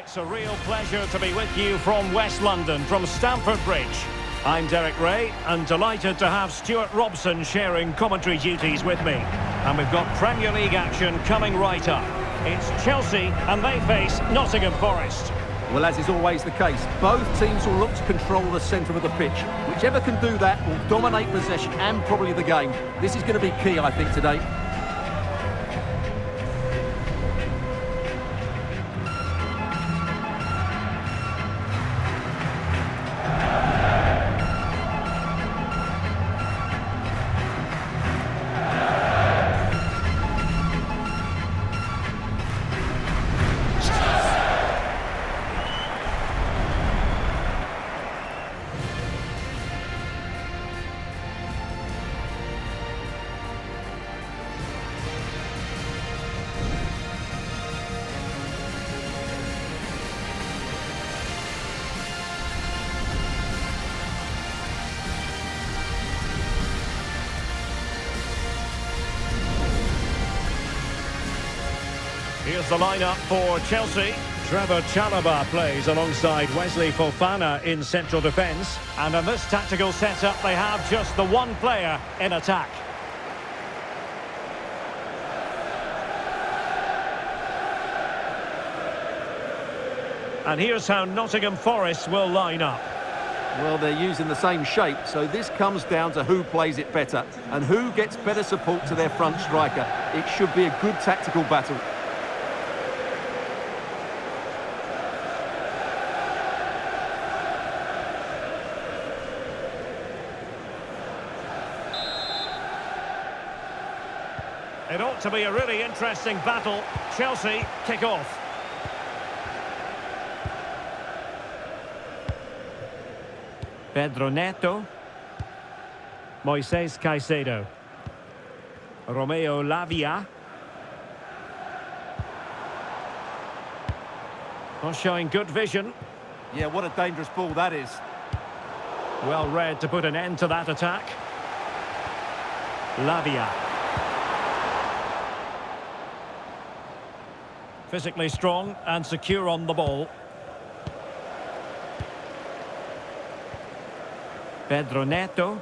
It's a real pleasure to be with you from West London, from Stamford Bridge. I'm Derek Ray, and delighted to have Stuart Robson sharing commentary duties with me. And we've got Premier League action coming right up. It's Chelsea, and they face Nottingham Forest. Well, as is always the case, both teams will look to control the centre of the pitch. Whichever can do that will dominate possession and probably the game. This is going to be key, I think, today. Here's the lineup for Chelsea. Trevor Chalobah plays alongside Wesley Fofana in central defence. And in this tactical setup, they have just the one player in attack. And here's how Nottingham Forest will line up. Well, they're using the same shape, so this comes down to who plays it better and who gets better support to their front striker. It should be a good tactical battle. It ought to be a really interesting battle. Chelsea kick off. Pedro Neto. Moises Caicedo. Romeo Lavia. Not showing good vision. Yeah, what a dangerous ball that is. Well read to put an end to that attack. Lavia. Physically strong and secure on the ball. Pedro Neto.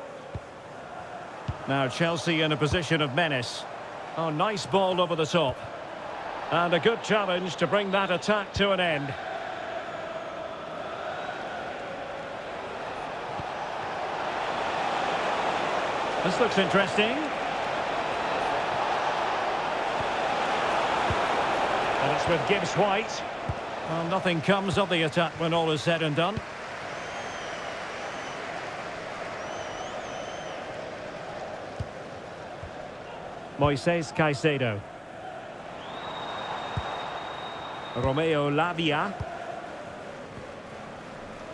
Now Chelsea in a position of menace. Oh, nice ball over the top. And a good challenge to bring that attack to an end. This looks interesting. And it's with Gibbs White. Well, nothing comes of the attack when all is said and done. Moises Caicedo. Romeo Lavia.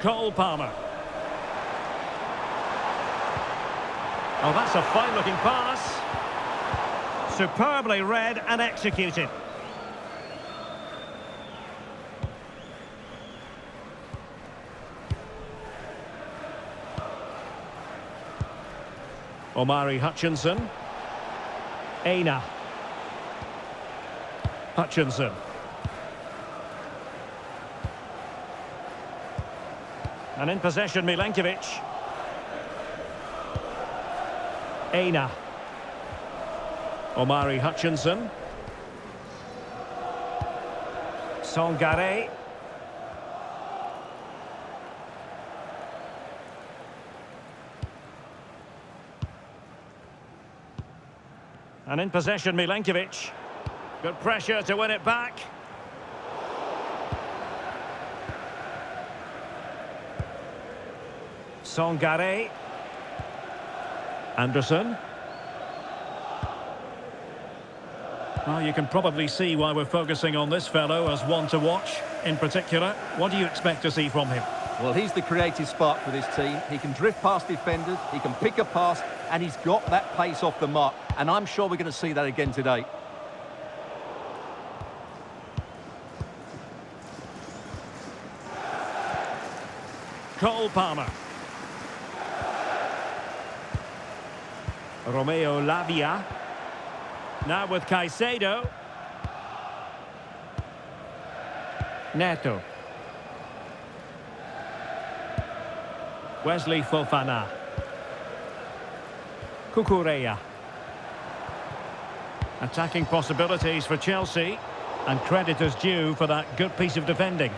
Cole Palmer. Oh, that's a fine-looking pass. Superbly read and executed. Omari Hutchinson. Aina. Hutchinson. And in possession, Milenkovic. Aina. Omari Hutchinson. Songare. And in possession, Milenkovic. Good pressure to win it back. Songare. Anderson. Well, you can probably see why we're focusing on this fellow as one to watch. In particular, what do you expect to see from him? Well, he's the creative spark for this team. He can drift past defenders, he can pick a pass, and he's got that pace off the mark. And I'm sure we're going to see that again today. Cole Palmer. Romeo Lavia. Now with Caicedo. Neto. Wesley Fofana. Cucurella. Attacking possibilities for Chelsea, and credit is due for that good piece of defending.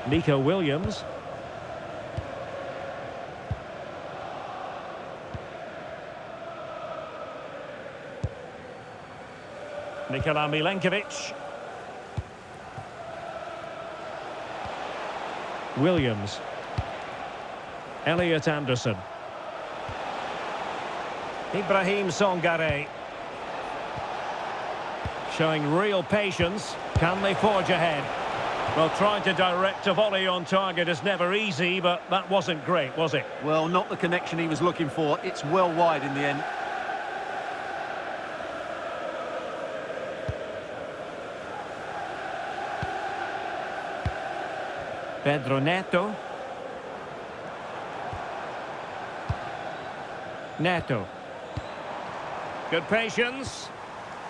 Nico Williams. Nikola Milenkovic. Williams. Elliot Anderson. Ibrahim Songare. Showing real patience. Can they forge ahead? Well, trying to direct a volley on target is never easy, but that wasn't great, was it? Well, not the connection he was looking for. It's well wide in the end. Pedro Neto. Neto. Good patience.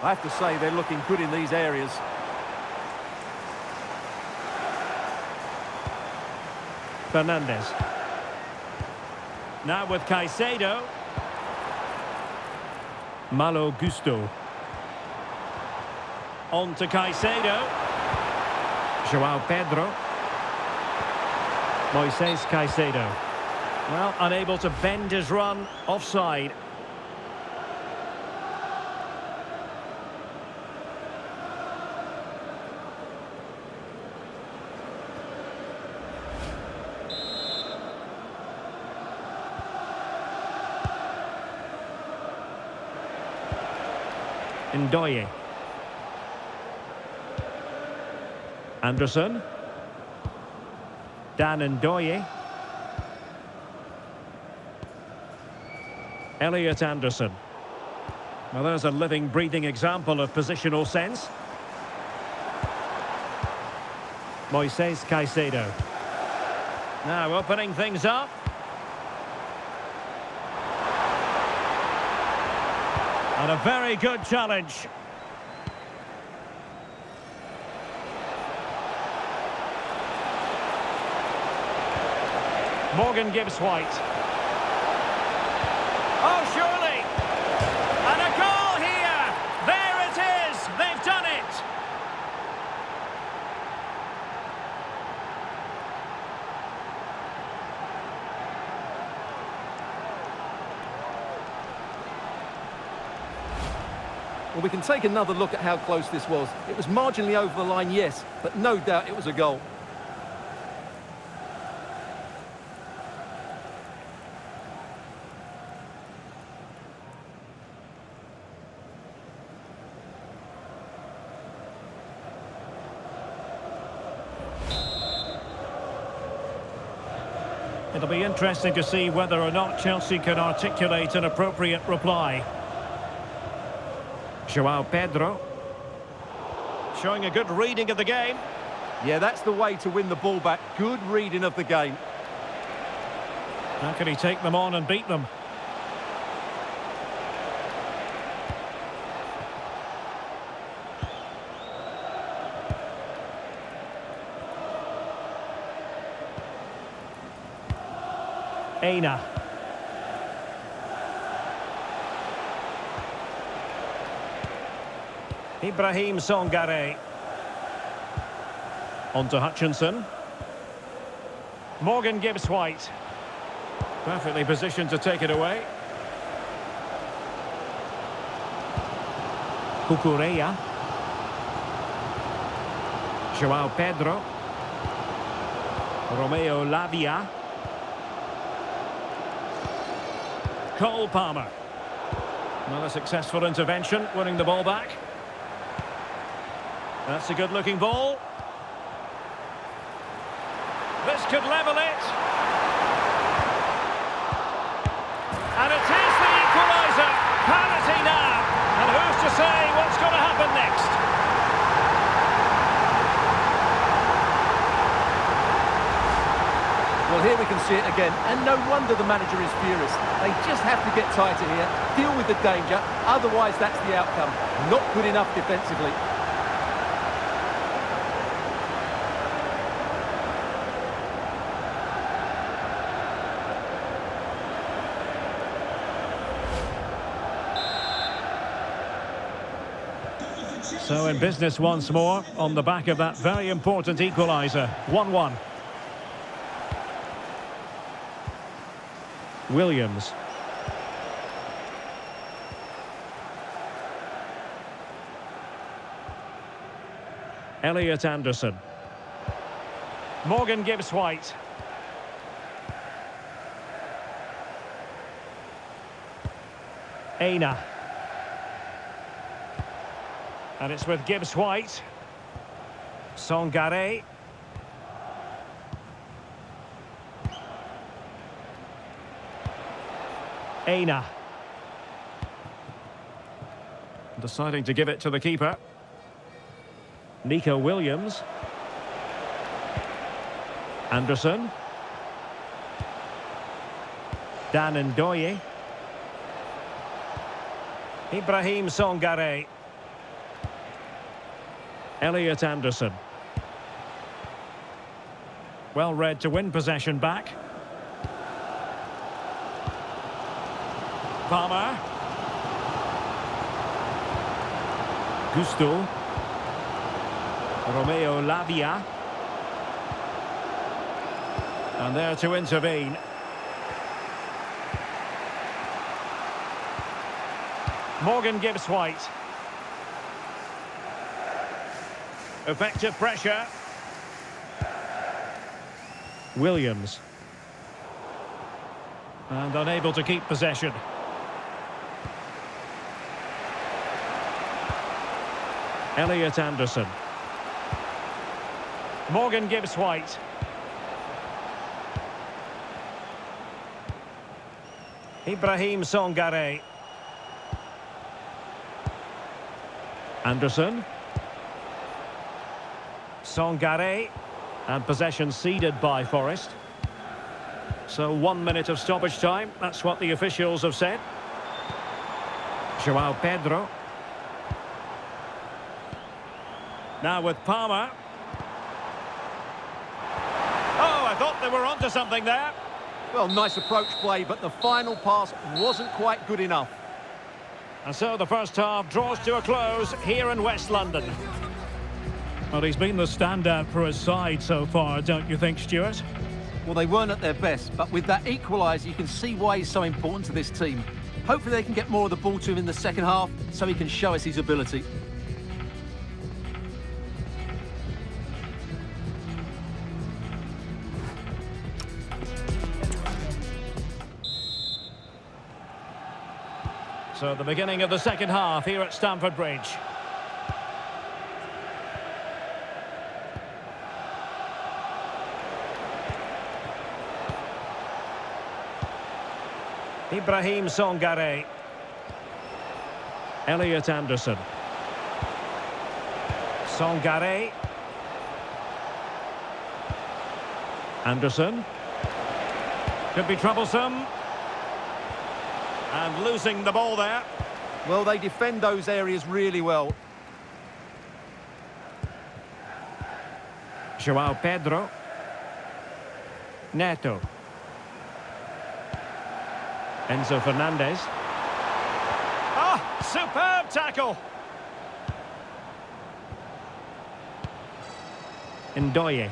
I have to say they're looking good in these areas. Fernandez. Now with Caicedo. Malo Gusto. On to Caicedo. João Pedro. Moises Caicedo. Well, unable to bend his run, offside. Ndoye. Anderson. Dan Ndoye. Elliot Anderson. Well, there's a living, breathing example of positional sense. Moises Caicedo. Now opening things up. And a very good challenge. Morgan Gibbs White. Oh, surely! And a goal here! There it is! They've done it! Well, we can take another look at how close this was. It was marginally over the line, yes, but no doubt it was a goal. It'll be interesting to see whether or not Chelsea can articulate an appropriate reply. João Pedro. Showing a good reading of the game. Yeah, that's the way to win the ball back. Good reading of the game. How can he take them on and beat them? Aina. Ibrahim Songare. On to Hutchinson. Morgan Gibbs White. Perfectly positioned to take it away. Cucurella. João Pedro. Romeo Lavia. Cole Palmer. Another successful intervention, winning the ball back. That's a good-looking ball. This could level it. And it is the equaliser. Penalty now. And who's to say what's going to happen next? Well, here we can see it again, and no wonder the manager is furious. They just have to get tighter here, deal with the danger, otherwise that's the outcome. Not good enough defensively. So in business once more, on the back of that very important equaliser. 1-1. Williams. Elliot Anderson. Morgan Gibbs-White. Aina. And it's with Gibbs-White. Songare. Aina. Deciding to give it to the keeper. Nico Williams. Anderson. Dan Ndoye. Ibrahim Songare. Elliot Anderson. Well read to win possession back. Palmer. Gusto. Romeo Lavia. And there to intervene. Morgan Gibbs-White. Effective pressure. Williams. And unable to keep possession. Elliot Anderson. Morgan Gibbs-White. Ibrahim Songare. Anderson. Songare. And possession ceded by Forest. So 1 minute of stoppage time. That's what the officials have said. João Pedro. Now with Palmer. Oh, I thought they were onto something there. Well, nice approach play, but the final pass wasn't quite good enough. And so the first half draws to a close here in West London. Well, he's been the standout for his side so far, don't you think, Stuart? Well, they weren't at their best, but with that equaliser, you can see why he's so important to this team. Hopefully they can get more of the ball to him in the second half so he can show us his ability. So the beginning of the second half here at Stamford Bridge. Ibrahim Songare. Elliot Anderson. Songare. Anderson. Could be troublesome. And losing the ball there. Well, they defend those areas really well. João Pedro. Neto. Enzo Fernandez. Ah, superb tackle. Ndoye.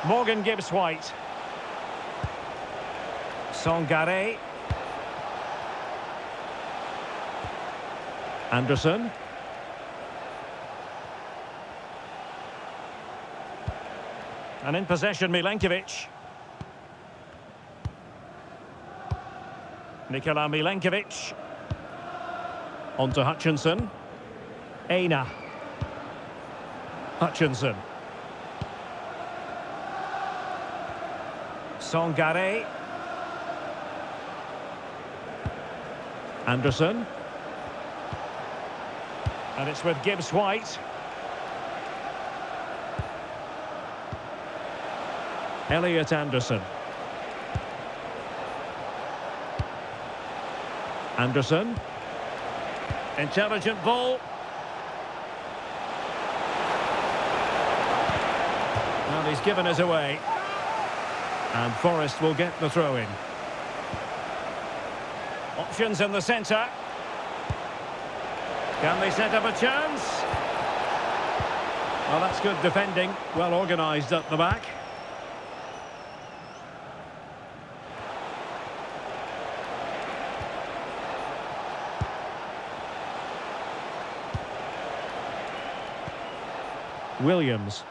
Morgan Gibbs-White. Songare. Anderson. And in possession, Milenkovic. Nikola Milenkovic. On to Hutchinson. Aina. Hutchinson. Songare. Anderson. And it's with Gibbs-White. Elliot Anderson. Anderson. Intelligent ball. Well, he's given us away. And Forest will get the throw-in. Options in the centre. Can they set up a chance? Well, that's good defending. Well organised at the back. Williams.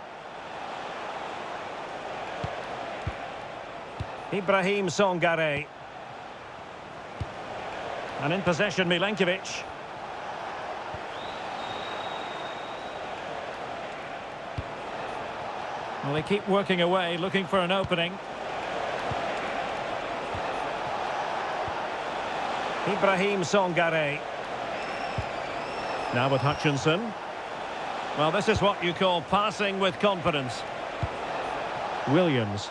Ibrahim Songare. And in possession, Milenkovic. Well, they keep working away, looking for an opening. Ibrahim Songare. Now with Hutchinson. Well, this is what you call passing with confidence. Williams.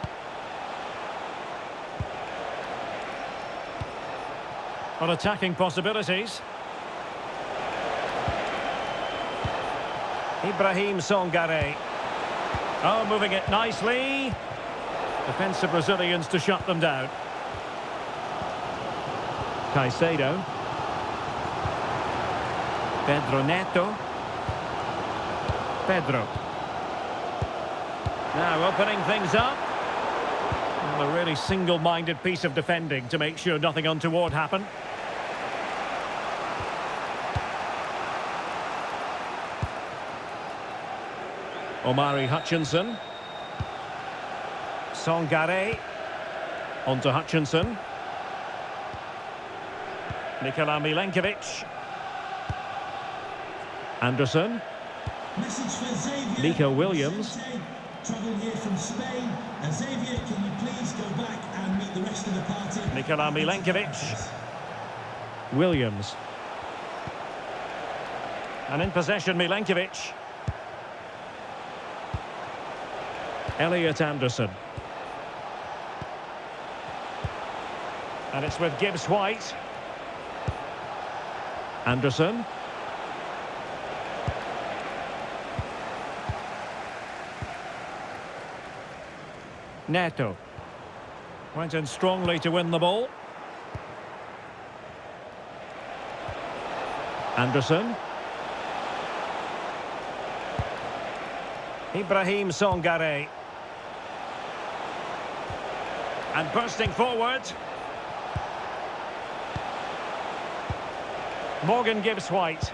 On attacking possibilities. Ibrahim Songare. Oh, moving it nicely. Defensive Brazilians to shut them down. Caicedo. Pedro Neto. Pedro. Now opening things up. Well, a really single-minded piece of defending to make sure nothing untoward happened. Omari Hutchinson. Songare. On to Hutchinson. Nikola Milenkovic. Anderson. Nico Williams. Travelling here from Spain. Xavier, can you please go back and meet the rest of the party? Nikola Milenkovic. Williams. And in possession, Milenkovic. Elliot Anderson. And it's with Gibbs White. Anderson. Neto. Went in strongly to win the ball. Anderson. Ibrahim Songare. And bursting forward. Morgan Gibbs White.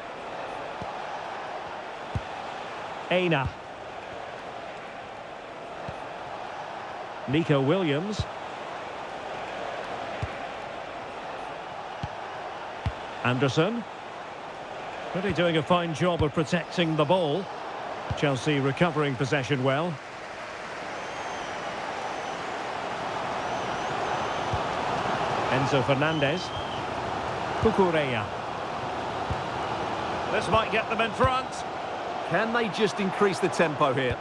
Aina. Nico Williams. Anderson. Really doing a fine job of protecting the ball. Chelsea recovering possession well. Enzo Fernandez. Cucurella. This might get them in front. Can they just increase the tempo here?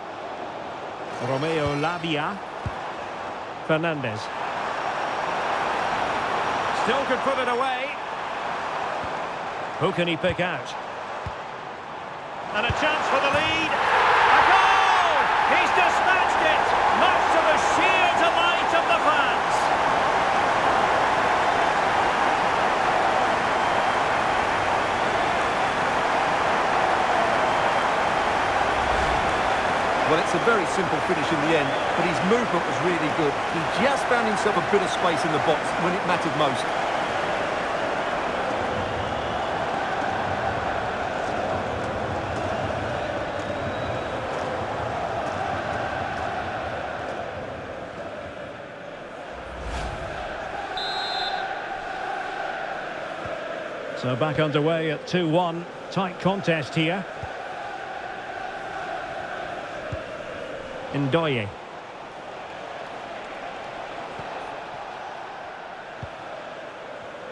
Romeo Lavia. Fernandez. Still could put it away. Who can he pick out? And a chance for the lead. A goal! He's dispatched it, much to the sheer delight of the fans. Well, it's a very simple finish in the end, but his movement was really good. He just found himself a bit of space in the box when it mattered most. So back underway at 2-1. Tight contest here. Ndoye.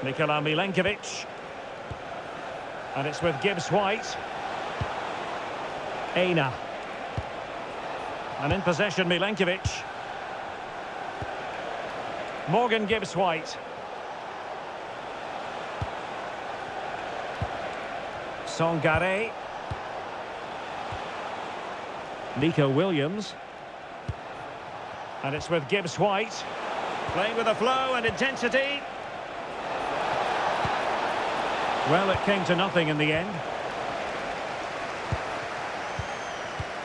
Nikola Milenkovic. And it's with Gibbs White. Aina. And in possession, Milenkovic. Morgan Gibbs White. Songare. Nico Williams. And it's with Gibbs White. Playing with a flow and intensity. Well, it came to nothing in the end.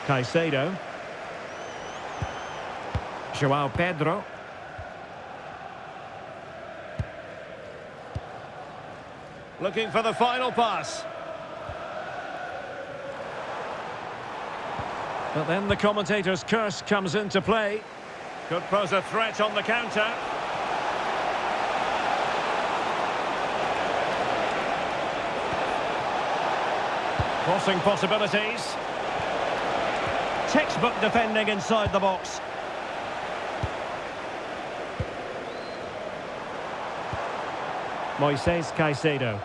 Caicedo. João Pedro. Looking for the final pass. But then the commentator's curse comes into play. Could pose a threat on the counter. Crossing possibilities. Textbook defending inside the box. Moises Caicedo.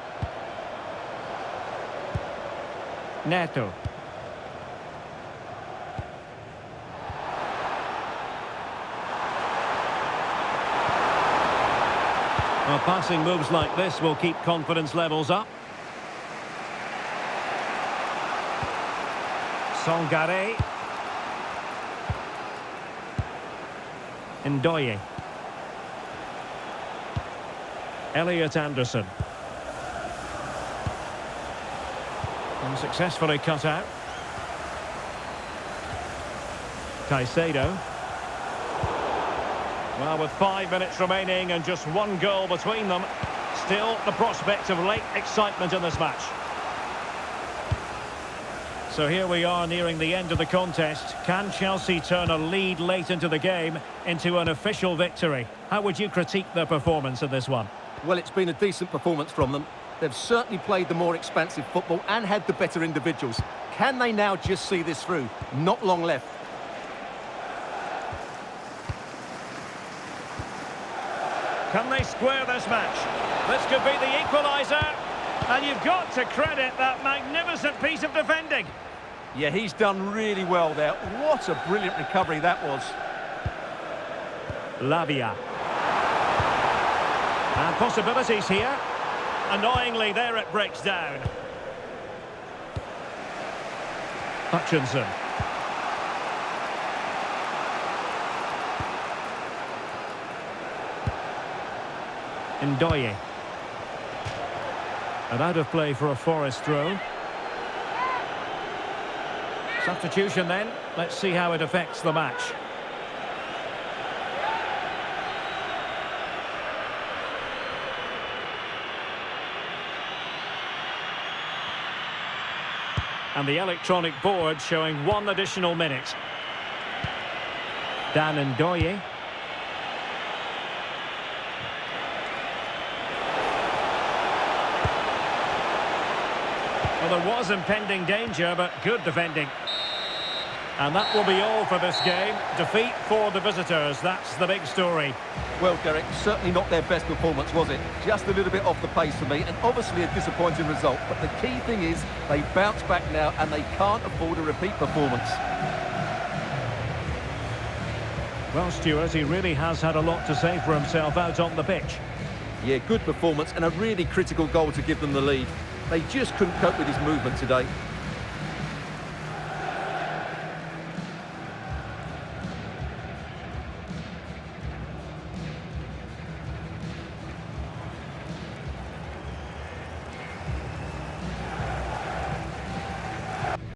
Neto. Well, passing moves like this will keep confidence levels up. Sangare. Ndoye. Elliot Anderson. And successfully cut out. Caicedo. Well, with 5 minutes remaining and just one goal between them, still the prospect of late excitement in this match. So here we are nearing the end of the contest. Can Chelsea turn a lead late into the game into an official victory? How would you critique their performance in this one? Well, it's been a decent performance from them. They've certainly played the more expansive football and had the better individuals. Can they now just see this through? Not long left. Can they square this match? This could be the equaliser. And you've got to credit that magnificent piece of defending. Yeah, he's done really well there. What a brilliant recovery that was. Lavia. And possibilities here. Annoyingly, there it breaks down. Hutchinson. Ndoye. And out of play for a Forest throw. Substitution then. Let's see how it affects the match. And the electronic board showing 1 additional minute. Dan Ndoye. Well, there was impending danger, but good defending. And that will be all for this game. Defeat for the visitors, that's the big story. Well, Derek, certainly not their best performance, was it? Just a little bit off the pace for me, and obviously a disappointing result. But the key thing is they bounce back now, and they can't afford a repeat performance. Well, Stuart, he really has had a lot to say for himself out on the pitch. Yeah, good performance and a really critical goal to give them the lead. They just couldn't cope with his movement today.